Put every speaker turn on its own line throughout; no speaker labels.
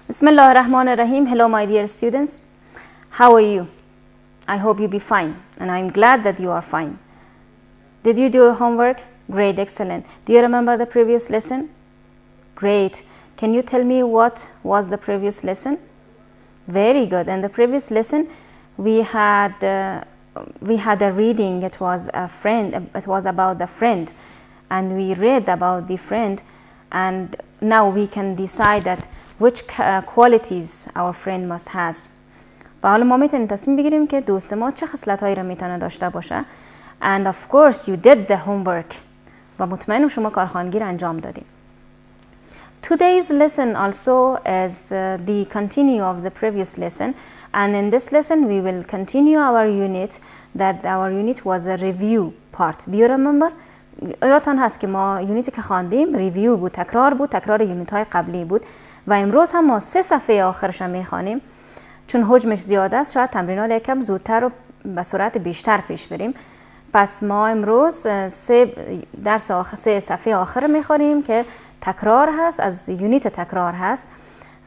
Bismillah ar-Rahman ar-Rahim. Hello my dear students. How are you? I hope you be fine, and I'm glad that you are fine. Did you do your homework? Great, excellent. Do you remember the previous lesson? Great. Can you tell me what was the previous lesson? Very good. In the previous lesson we had a reading. It was a friend. It was about the friend, and we read about the friend, and now we can decide that which qualities our friend must has. و حالا ما میتونیم تصمیم بگیریم که دوست ما چه خصلت‌هایی را میتونه داشته باشه. And of course you did the homework. و مطمئنم شما کارخوانگی را انجام دادید. Today's lesson also is the continue of the previous lesson, and in this lesson we will continue our unit. That our unit was a review part. Do you remember? یادتان هست که ما یونیتی که خواندیم ریویو بود، تکرار یونیت های قبلی بود و امروز هم ما 3 صفحه آخرش هم میخوانیم. چون حجمش زیاده است شاید تمرینات یکم زودتر و به سرعت بیشتر پیش بریم. پس ما امروز 3 صفحه آخر میخوانیم که تکرار هست، از یونیت تکرار هست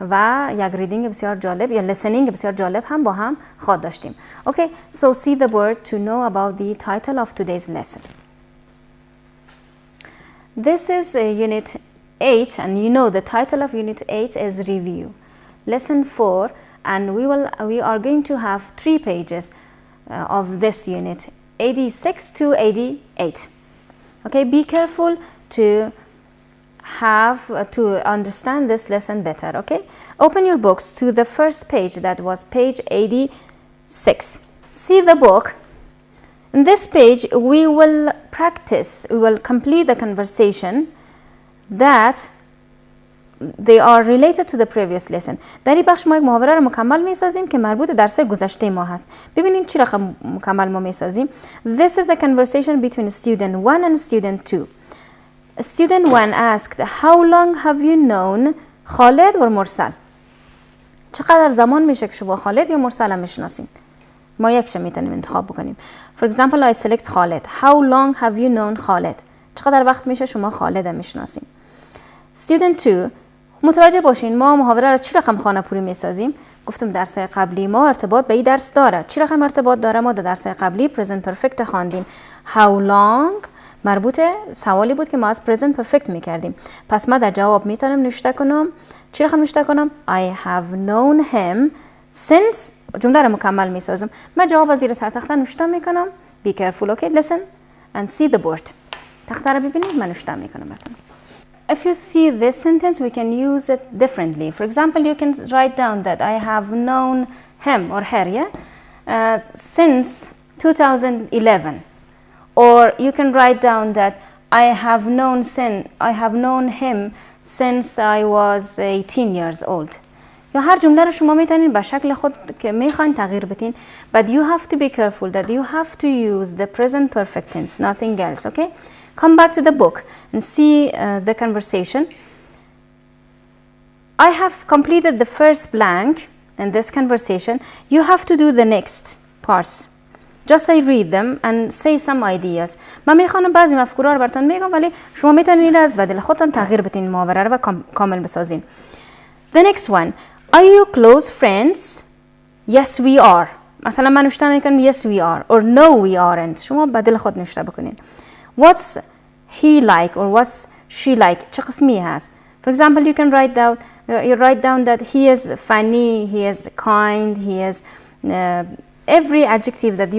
و یک ریدینگ بسیار جالب یا listening بسیار جالب هم با هم خواهد داشتیم. Okay, so see the word to know about the title of today's lesson. This is unit 8, and you know the title of unit 8 is review. Lesson 4, and we are going to have 3 pages of this unit, 86 to 88. Okay, be careful to understand this lesson better. Okay, open your books to the first page, that was page 86. See the book. In this page we will complete the conversation that they are related to the previous lesson. در این بخش ما یک محاوره رو مکمل میسازیم که مربوط به درس گذشته ما هست. ببینید چی رقم مکمل ما میسازیم. This is a conversation between student 1 and student 2. Student 1 asked, how long have you known خالد or مرسل؟ چقدر زمان میشه که شما خالد یا مرسل هم میشناسین؟ ما یکش میتونیم انتخاب بکنیم. For example, I select خالد. How long have you known خالد؟ چقدر وقت میشه شما خالد هم میشناسین؟ Student 2 متوجه باشین ما محاوره را چی رقم خانه پوری میسازیم؟ گفتم درسای قبلی ما ارتباط به این درس داره. چی رقم ارتباط داره؟ ما در درسای قبلی present perfect خواندیم. How long مربوط سوالی بود که ما از present perfect میکردیم. پس ما در جواب میتونم نوشته کنم. چی رقم نوشته کنم؟ I have known him since. جمله را مکمل میسازم. من جواب از زیر سر تخته نوشته میکنم. Be careful, okay? Listen and see the board. تخته را ببینید من نوشته میکنم براتون. If you see this sentence, we can use it differently. For example, you can write down that I have known him or her, yeah, since 2011. Or you can write down that I have known him since I was 18 years old. یا هر جمله رو شما میتونید به شکل خود که میخواین تغییر بدین. But you have to be careful that you have to use the present perfect tense, nothing else, okay? Come back to the book and see the conversation. I have completed the first blank in this conversation. You have to do the next parts. Just I read them and say some ideas. من میخوانم بعضی مفکورها رو براتون میگم ولی شما میتونید از بدل خودتون تغییر بدین محاوره رو و کامل بسازین. The next one. Are you close friends? Yes we are. مثلا من نوشته میکنم yes we are or no we aren't. شما بدل خود نوشته بکنین. What's he like or what's she like? چه قسمی هست؟ For example, you can write down that he is funny, he is kind, he is every adjective that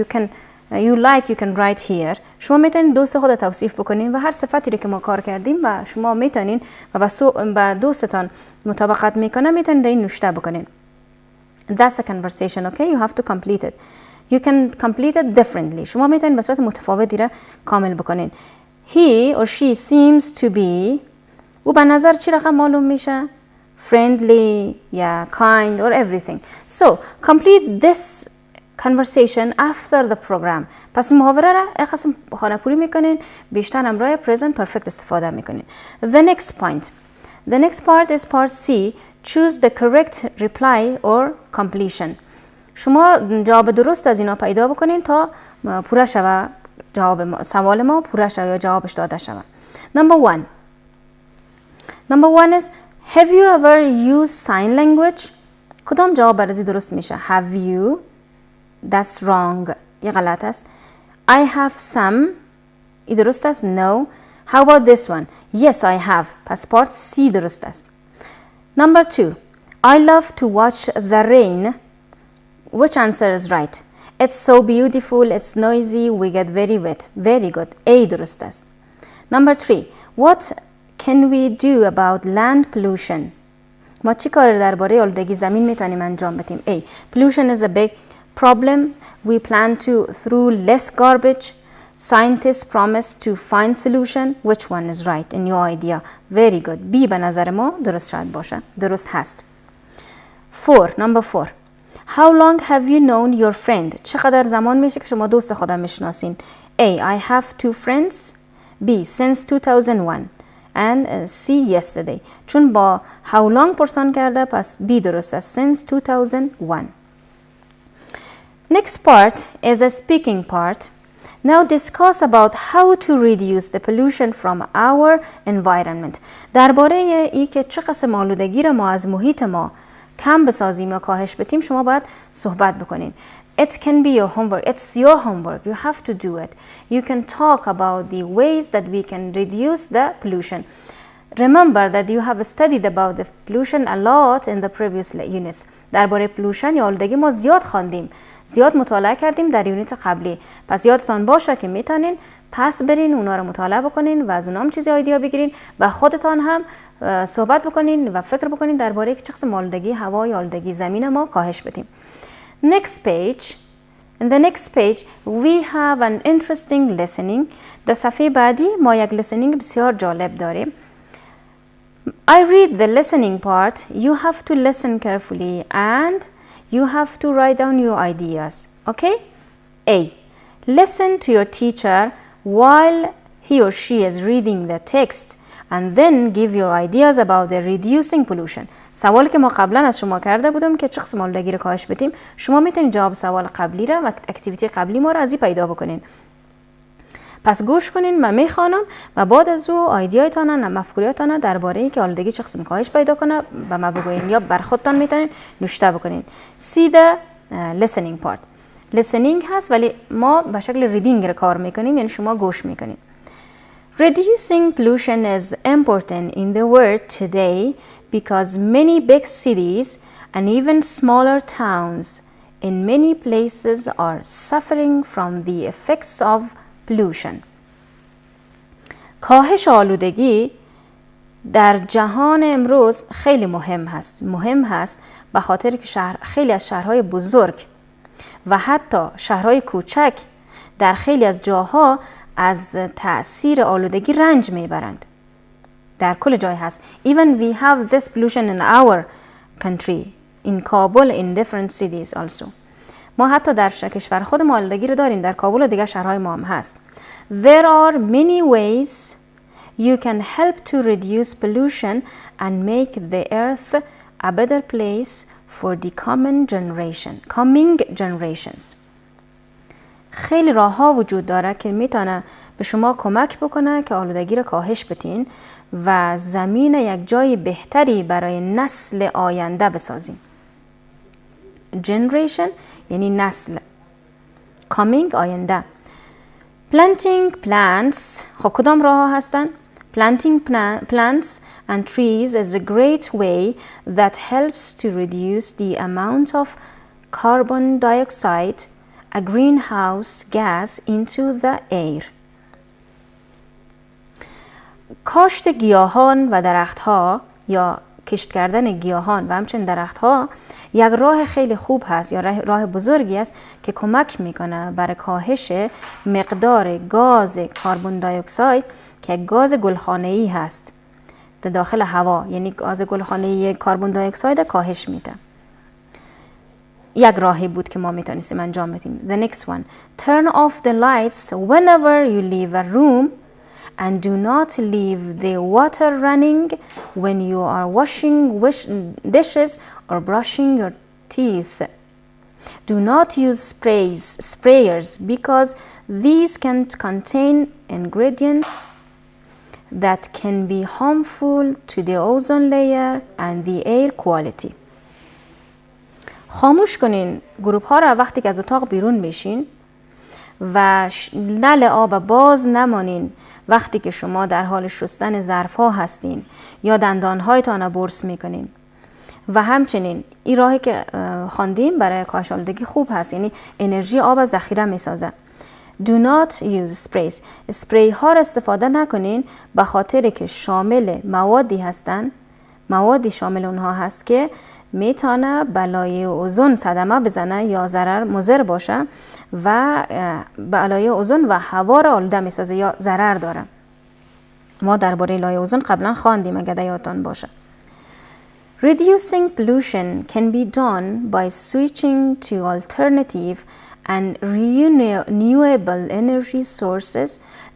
you like you can write here. شما میتونین دوست خود توصیف بکنین و هر صفتی رو که ما کار کردیم و شما میتونین و با دوستتان مطابقت میکنه میتونین این نوشته بکنین. That's a conversation, okay? You have to complete it. You can complete it differently. شما میتونین به صورت متفاوتی را کامل بکنین. He or she seems to be و به نظر چی رقم معلوم میشه؟ Friendly, yeah, kind or everything. So, complete this conversation after the program. پس محاوره را یک قسم خانه پوری میکنین بیشتر همراه present perfect استفاده میکنین. The next point. The next part is part C. Choose the correct reply or completion. شما جواب درست از اینا پیدا بکنین تا پوره شوه جواب سوال ما پوره شوه یا جوابش داده شوه. Number one is Have you ever used sign language? کدام جواب برای درست میشه؟ Have you? That's wrong. یه غلط است. I have some. ای درست است. No. How about this one? Yes, I have. پس پارت C درست است. Number 2. I love to watch the rain. Which answer is right? It's so beautiful, it's noisy, we get very wet. Very good. A درست است. Number 3. What can we do about land pollution? ما چی کار درباره آلودگی زمین میتونیم انجام بدیم؟ A. Pollution is a big problem. We plan to throw less garbage. Scientists promise to find solution. Which one is right in your idea? Very good. B به نظر ما درست شاید باشه. درست هست. 4. Number 4. How long have you known your friend? چقدر زمان میشه که شما دوست خودم میشناسین؟ A. I have 2 friends. B. Since 2001. And C. Yesterday. چون با how long پرسان کرده پس B درست است. Since 2001. Next part is a speaking part. Now discuss about how to reduce the pollution from our environment. درباره ای که چه قسم آلودگی را ما از محیط ما کم بسازیم یا کاهش بدیم شما باید صحبت بکنین. It can be your homework. It's your homework. You have to do it. You can talk about the ways that we can reduce the pollution. Remember that you have studied about the pollution a lot in the previous units. درباره pollution یا آلودگی ما زیاد خواندیم. زیاد مطالعه کردیم در یونیت قبلی. پس یادتان باشه که میتونین پس برین اونا رو مطالعه بکنین و از اونا هم چیزی ایده بگیرین و خودتان هم صحبت بکنین و فکر بکنین درباره که چه قسم آلودگی هوا یا آلودگی زمین ما کاهش بدیم. Next page. In the next page we have an interesting listening. در صفحه بعدی ما یک listening بسیار جالب داریم. I read the listening part. You have to listen carefully and you have to write down your ideas. Okay? A. Listen to your teacher while he or she is reading the text and then give your ideas about the reducing pollution. سوالی که ما قبلا از شما کرده بودم که چه قسم آلودگی رو کاهش بدیم شما میتونید جواب سوال قبلی را و اکتیویتی قبلی ما را از این پیدا بکنین. پس گوش کنین من میخوانم و بعد از او ایده‌هایتان و مفکوریاتان درباره اینکه آلودگی چه قسم کاهش پیدا کنه به ما بگوین یا بر خودتان میتونین نوشته بکنین. See the listening part. listening هست ولی ما به شکل ریدینگ رو کار میکنیم یعنی شما گوش میکنین. Reducing pollution is important in the world today because many big cities and even smaller towns in many places are suffering from the effects of pollution. کاهش آلودگی در جهان امروز خیلی مهم هست به خاطر که خیلی از شهرهای بزرگ و حتی شهرهای کوچک در خیلی از جاها از تأثیر آلودگی رنج میبرند. در کل جای هست. Even we have this pollution in our country, in Kabul, in different cities also. ما حتی در کشور خود ما آلودگی رو داریم. در کابل و دیگر شهرهای ما هم هست. There are many ways you can help to reduce pollution and make the earth a better place for the coming generations. خیلی راه ها وجود داره که میتونه به شما کمک بکنه که آلودگی رو کاهش بدین و زمین یک جای بهتری برای نسل آینده بسازیم. Generation یعنی نسل. Coming آینده. Planting plants خب کدام راه ها هستن؟ Planting plants and trees is a great way that helps to reduce the amount of carbon dioxide, a greenhouse gas, into the air. کاشت گیاهان و درختها یا کشت کردن گیاهان و همچنین درختها یک راه خیلی خوب هست یا راه بزرگی است که کمک میکنه برای کاهش مقدار گاز کربن دی اکساید که گاز گلخانه‌ای هست در داخل هوا، یعنی گاز گلخانه‌ای کربن دی اکساید کاهش میده. یک راهی بود که ما میتونستیم انجام بدیم. The next one. Turn off the lights whenever you leave a room and do not leave the water running when you are washing dishes or brushing your teeth. Do not use sprayers because these can contain ingredients that can be harmful to the ozone layer and the air quality. خاموش کنین گروپ ها را وقتی که از اتاق بیرون میشین و نل آب باز نمانین وقتی که شما در حال شستن ظرف ها هستین یا دندان هایتان را برس میکنین. و همچنین این راهی که خواندیم برای کاهش آلودگی خوب هست، یعنی انرژی آب ذخیره میسازه. Do not use sprays. اسپری ها را استفاده نکنین به خاطر که شامل موادی هستن، موادی شامل اونها هست که میتونه به لایه اوزون صدمه بزنه یا ضرر مضر باشه و به لایه اوزون و هوا را آلوده میسازه یا ضرر داره. ما درباره لایه اوزون قبلا خواندیم اگه یادتان باشه. Reducing pollution can be done by switching to alternative and renewable energy sources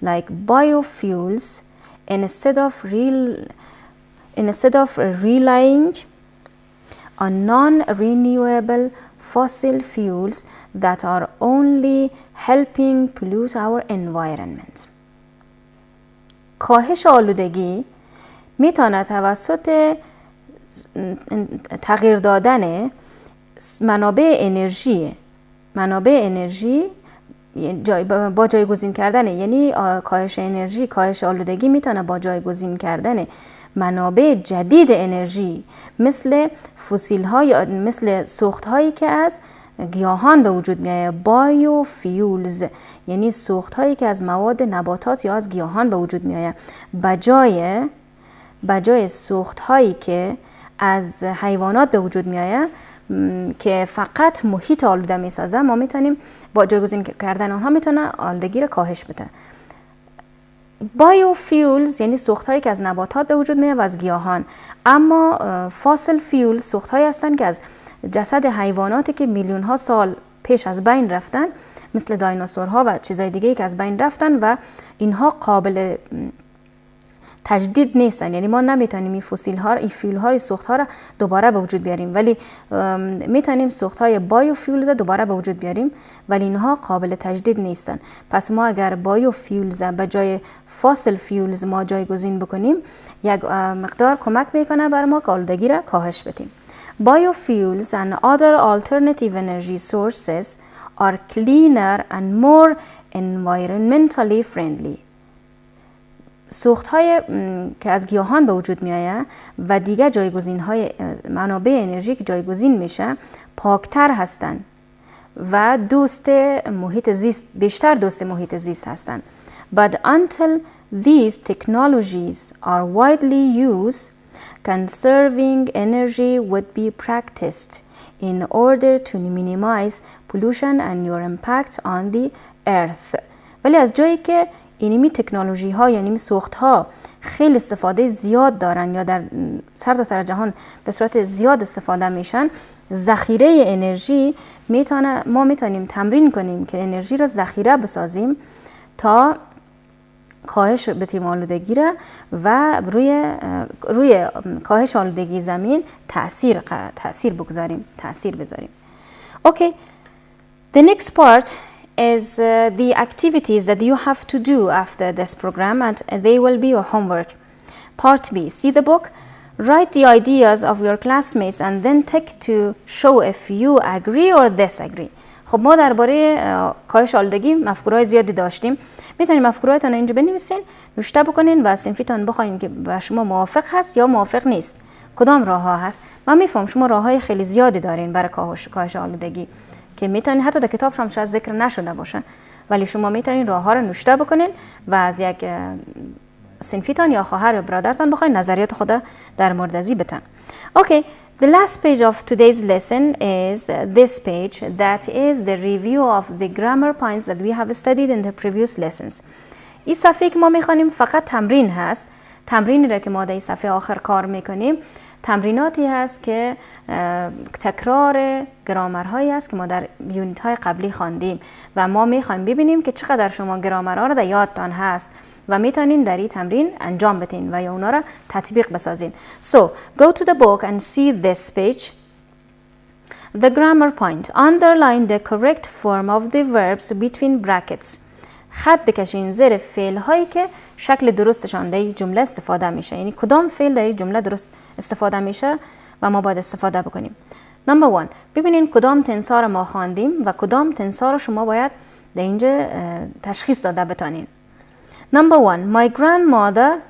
like biofuels instead of relying on non-renewable fossil fuels that are only helping pollute our environment. کاهش آلودگی میتونه توسط تغییر دادن منابع انرژی با جایگزین کردن، یعنی کاهش انرژی، کاهش آلودگی میتونه با جایگزین کردن منابع جدید انرژی مثل فسیل ها یا مثل سوخت هایی که از گیاهان به وجود میاد، بایوفیولز، یعنی سوخت هایی که از مواد نباتات یا از گیاهان به وجود میاد، بجای سوخت هایی که از حیوانات به وجود میاد که فقط محیط آلوده میسازه. ما میتونیم با جایگزین کردن اونها میتونه آلودگی رو کاهش بده. بایوفیولز یعنی سوخت هایی که از نباتات به وجود میاد و از گیاهان، اما فاسل فیولز سوخت هایی هستن که از جسد حیواناتی که میلیون ها سال پیش از بین رفتن، مثل دایناسورها و چیزهای دیگه که از بین رفتن و اینها قابل تجدید نیستن. یعنی ما نمیتونیم این فسیل ها، این فیول ها، سوخت ها را دوباره به وجود بیاریم، ولی میتونیم سوخت های بایوفیولز دوباره به وجود بیاریم، ولی اینها قابل تجدید نیستن. پس ما اگر بایوفیولز به جای فاسل فیولز ما جایگزین بکنیم، یک مقدار کمک میکنه بر ما که آلودگی را کاهش بدیم. Biofuels and other alternative energy sources are cleaner and more environmentally friendly. سوخت های که از گیاهان به وجود می آید و دیگر جایگزین های منابع انرژی که جایگزین میشه پاکتر هستند و دوست محیط زیست، بیشتر دوست محیط زیست هستند. But until these technologies are widely used, conserving energy would be practiced in order to minimize pollution and your impact on the earth. ولی از جایی که اینمی تکنولوژی ها یعنی سوخت ها خیلی استفاده زیاد دارن یا در سر تا سر جهان به صورت زیاد استفاده میشن، ذخیره انرژی ما میتونیم تمرین کنیم که انرژی را ذخیره بسازیم تا کاهش بدیم آلودگی را و روی کاهش آلودگی زمین تأثیر بذاریم. Okay, the next part is the activities that you have to do after this program, and they will be your homework. Part B, see the book, write the ideas of your classmates and then take to show if you agree or disagree. خب ما درباره کاهش آلودگی مفکورهای زیادی داشتیم. میتونید مفکورهایتان اینجا بنویسین، نوشته بکنین و صنفیتان بخواین که با شما موافق هست یا موافق نیست. کدام راه ها هست؟ من میفهم شما راه های خیلی زیادی دارین برای کاهش آلودگی که میتونین حتی در کتاب هم شاید ذکر نشده باشه، ولی شما میتونین راه ها رو نوشته بکنین و از یک صنفیتان یا خواهر یا برادرتان بخواین نظریات خود در مورد ازی بتن. Okay, the last page of today's lesson is this page that is the review of the grammar points that we have studied in the previous lessons. این صفحه که ما میخوانیم فقط تمرین هست، تمرینی را که ما در این صفحه آخر کار میکنیم تمریناتی هست که تکرار گرامرهایی است که ما در یونیت های قبلی خواندیم و ما میخوایم ببینیم که چقدر شما گرامرها را در یادتان هست و میتونین در این تمرین انجام بدین و یا اونا را تطبیق بسازین. So, go to the book and see this page. The grammar point. Underline the correct form of the verbs between brackets. خط بکشین زیر فعل هایی که شکل درستشان در این جمله استفاده میشه. یعنی کدام فعل در این جمله درست استفاده میشه و ما باید استفاده بکنیم. نمبر 1 ببینین کدام تنسا رو ما خواندیم و کدام تنسا رو شما باید در اینجا تشخیص داده بتانین. نمبر 1 My grandmother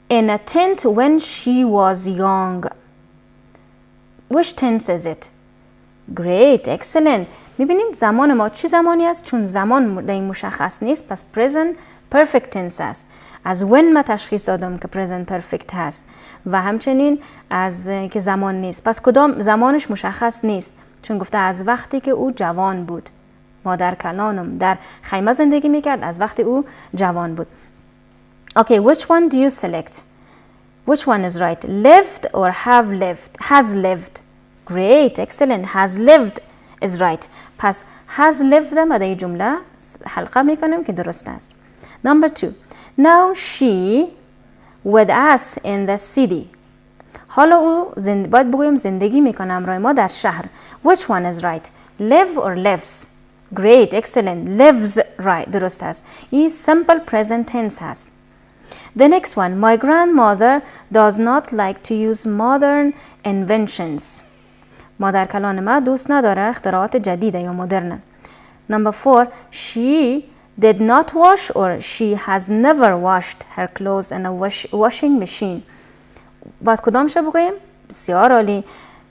in a tent when she was young. Which tense is it? Great, excellent. میبینید زمان ما چی زمانی است؟ چون زمان در این مشخص نیست پس present perfect tense است. از when ما تشخیص دادم که present perfect هست و همچنین از که زمان نیست. پس کدام زمانش مشخص نیست چون گفته از وقتی که او جوان بود. مادر کلانم در خیمه زندگی میکرد از وقتی او جوان بود. Okay, which one do you select? Which one is right? Lived or have lived? Has lived. Great, excellent. Has lived is right. پس has lived ما در این جمله حلقه میکنم که درست است. Number 2. Now she with us in the city. حالا او باید بگویم زندگی میکنه همراه ما در شهر. Which one is right? Live or lives? Great, excellent. Lives right. درست است. این simple present tense هست. The next one. My grandmother does not like to use modern inventions. مادر کلان ما دوست نداره اختراعات جدید یا مدرن. Number 4. She did not wash or she has never washed her clothes in a washing machine. باید کدامش بگوییم؟ بسیار عالی.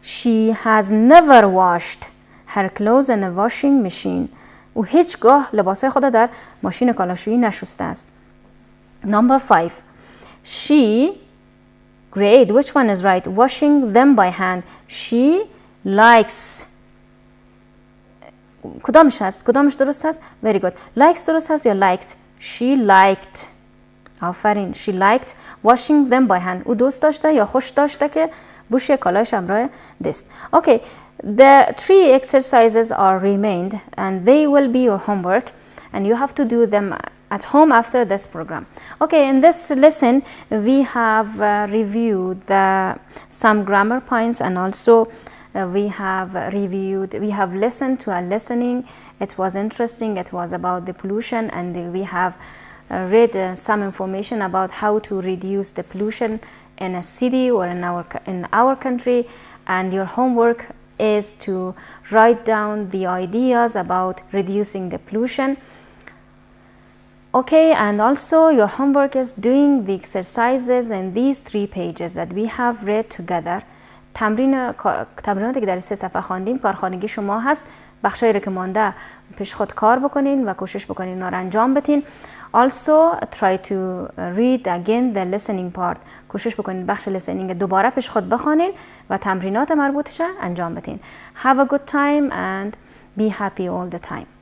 She has never washed her clothes in a washing machine. او هیچگاه لباسای خود در ماشین کالاشویی نشسته است. Number 5. She, great, which one is right? Washing them by hand. She likes. کدامش هست؟ کدامش درست هست؟ Very good. Likes درست هست یا liked? She liked. آفرین. She liked washing them by hand. او دوست داشته یا خوش داشته که بوشه کالایش همراه دست. Okay. The 3 exercises are remained and they will be your homework and you have to do them at home after this program. Okay, in this lesson we have reviewed some grammar points and also we have listened to a listening. It was interesting. It was about the pollution and we have read some information about how to reduce the pollution in a city or in our country, and your homework is to write down the ideas about reducing the pollution. Okay, and also your homework is doing the exercises in these 3 pages that we have read together. تمریناتی که در 3 صفحه خواندیم کارخانگی شما هست. بخشایی رو که مانده پیش خود کار بکنین و کوشش بکنین اونا رو انجام بدین. Also try to read again the listening part. کوشش بکنین بخش listening دوباره پیش خود بخوانین و تمرینات مربوطش انجام بدین. Have a good time and be happy all the time.